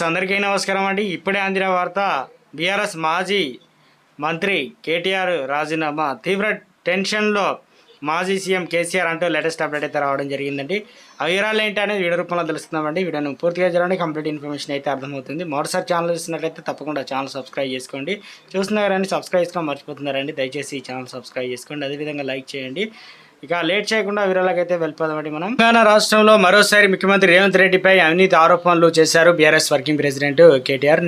అందరికీ నమస్కారం అండి. ఇప్పుడే అందిన వార్త, బీఆర్ఎస్ మాజీ మంత్రి కేటీఆర్ రాజీనామా, తీవ్ర టెన్షన్లో మాజీ సీఎం కేసీఆర్ అంటూ లేటెస్ట్ అప్డేట్ అయితే రావడం జరిగిందండి. ఆ వివరాలు ఏంటి అనేది వీడియో రూపంలో తెలుస్తున్నామండి. వీడియోను పూర్తిగా చూడండి, కంప్లీట్ ఇన్ఫర్మేషన్ అయితే అర్థమవుతుంది. మొదటిసారి ఛానల్ చూస్తున్నట్లయితే తప్పకుండా ఛానల్ సబ్స్క్రైబ్ చేసుకోండి. చూస్తున్నారని సబ్స్క్రైబ్ చేసుకోవడం మర్చిపోతున్నారండి, దయచేసి ఈ ఛానల్ సబ్స్క్రైబ్ చేసుకోండి, అదేవిధంగా లైక్ చేయండి. ఇక లేట్ చేయకుండా వివరాలకైతే వెళ్ళిపోదామండి. మనం తెలంగాణ రాష్ట్రంలో మరోసారి ముఖ్యమంత్రి రేవంత్ రెడ్డిపై అవినీతి ఆరోపణలు చేశారు బీఆర్ఎస్ వర్కింగ్ ప్రెసిడెంట్ కేటీఆర్.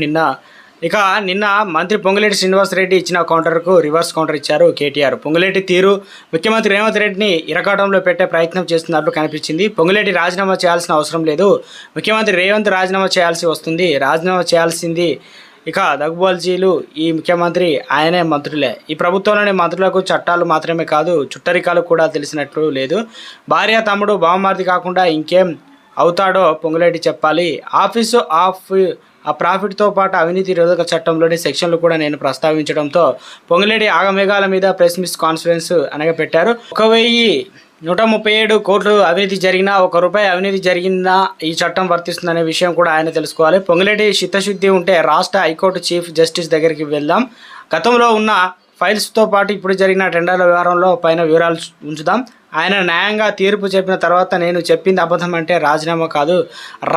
నిన్న మంత్రి పొంగులేటి శ్రీనివాసరెడ్డి ఇచ్చిన కౌంటర్కు రివర్స్ కౌంటర్ ఇచ్చారు కేటీఆర్. పొంగులేటి తీరు ముఖ్యమంత్రి రేవంత్ రెడ్డిని ఇరకాటంలో పెట్టే ప్రయత్నం చేస్తున్నట్లు కనిపించింది. పొంగులేటి రాజీనామా చేయాల్సిన అవసరం లేదు, ముఖ్యమంత్రి రేవంత్ రాజీనామా చేయాల్సి వస్తుంది. రాజీనామా చేయాల్సింది ఇక దగ్గుబాల్జీలు, ఈ ముఖ్యమంత్రి ఆయనే మంత్రులే. ఈ ప్రభుత్వంలోని మంత్రులకు చట్టాలు మాత్రమే కాదు, చుట్టరికాలు కూడా తెలిసినట్లు లేదు. భార్య, తమ్ముడు, బావమరిది కాకుండా ఇంకేం అవుతాడో పొంగులేటి చెప్పాలి. ఆఫీసు ఆఫ్ ఆ ప్రాఫిట్తో పాటు అవినీతి నిరోధక చట్టంలోని సెక్షన్లు కూడా నేను ప్రస్తావించడంతో పొంగులేటి ఆగమేఘాల మీద ప్రెస్ మిస్ కాన్ఫరెన్స్ అనగా పెట్టారు. 1137 కోట్లు అవినీతి జరిగినా, ₹1 అవినీతి జరిగినా ఈ చట్టం వర్తిస్తుందనే విషయం కూడా ఆయన తెలుసుకోవాలి. పొంగులేటి చిత్తశుద్ధి ఉంటే రాష్ట్ర హైకోర్టు చీఫ్ జస్టిస్ దగ్గరికి వెళ్దాం. గతంలో ఉన్న ఫైల్స్తో పాటు ఇప్పుడు జరిగిన టెండర్ల వ్యవహారంలో పైన వివరాలు ఉంచుదాం. ఆయన న్యాయంగా తీర్పు చెప్పిన తర్వాత నేను చెప్పింది అబద్ధం అంటే రాజీనామా కాదు,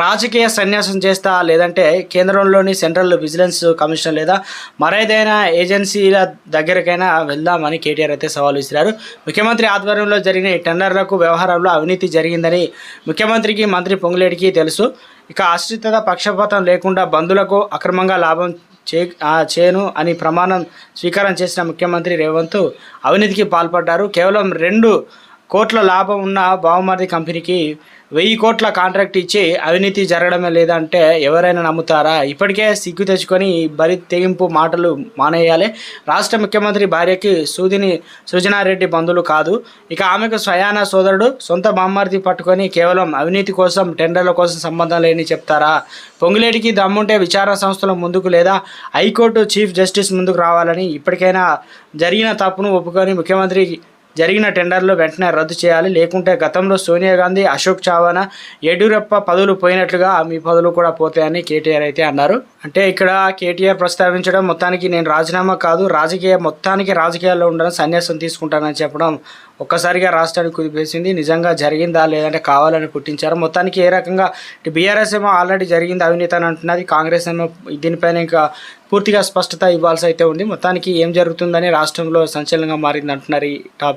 రాజకీయ సన్యాసం చేస్తా, లేదంటే కేంద్రంలోని సెంట్రల్ విజిలెన్స్ కమిషన్ లేదా మరేదైనా ఏజెన్సీల దగ్గరకైనా వెళ్దామని కేటీఆర్ అయితే సవాల్ విసిరారు. ముఖ్యమంత్రి ఆధ్వర్యంలో జరిగిన ఈ టెండర్లకు వ్యవహారంలో అవినీతి జరిగిందని ముఖ్యమంత్రికి, మంత్రి పొంగులేటికి తెలుసు. ఇక ఆశ్రిత పక్షపాతం లేకుండా బంధువులకు అక్రమంగా లాభం చేయను అని ప్రమాణం స్వీకారం చేసిన ముఖ్యమంత్రి రేవంత్ అవినీతికి పాల్పడ్డారు. కేవలం 2 కోట్ల లాభం ఉన్న బావమరిది కంపెనీకి 1000 కోట్ల కాంట్రాక్ట్ ఇచ్చి అవినీతి జరగడమే లేదంటే ఎవరైనా నమ్ముతారా? ఇప్పటికే సిగ్గు తెచ్చుకొని బరి తెగింపు మాటలు మానేయాలి. రాష్ట్ర ముఖ్యమంత్రి భార్యకి సృజనారెడ్డి బంధువులు కాదు, ఇక ఆమెకు స్వయాన సోదరుడు, సొంత బామ్మరిది పట్టుకొని కేవలం అవినీతి కోసం, టెండర్ల కోసం సంబంధం లేని చెప్తారా? పొంగులేటికి దమ్ముంటే విచారణ సంస్థల ముందుకు లేదా హైకోర్టు చీఫ్ జస్టిస్ ముందుకు రావాలని, ఇప్పటికైనా జరిగిన తప్పును ఒప్పుకొని ముఖ్యమంత్రి జరిగిన టెండర్లు వెంటనే రద్దు చేయాలి. లేకుంటే గతంలో సోనియా గాంధీ, అశోక్ చవానా, యడ్యూరప్ప పదవులు పోయినట్లుగా మీ పదవులు కూడా పోతాయని కేటీఆర్ అయితే అన్నారు. అంటే ఇక్కడ కేటీఆర్ ప్రస్తావించడం, మొత్తానికి నేను రాజీనామా కాదు, రాజకీయాల్లో ఉండడం, సన్యాసం తీసుకుంటానని చెప్పడం ఒక్కసారిగా రాష్ట్రానికి కుదిపేసింది. నిజంగా జరిగిందా లేదంటే కావాలని పుట్టించారు? మొత్తానికి ఏ రకంగా బీఆర్ఎస్ ఏమో ఆల్రెడీ జరిగింది అవినీతి అని అంటున్నది, కాంగ్రెస్ ఏమో దీనిపైన ఇంకా పూర్తిగా స్పష్టత ఇవ్వాల్సి అయితే ఉంది. మొత్తానికి ఏం జరుగుతుందని రాష్ట్రంలో సంచలనంగా మారింది అంటున్నారు ఈ టాపిక్.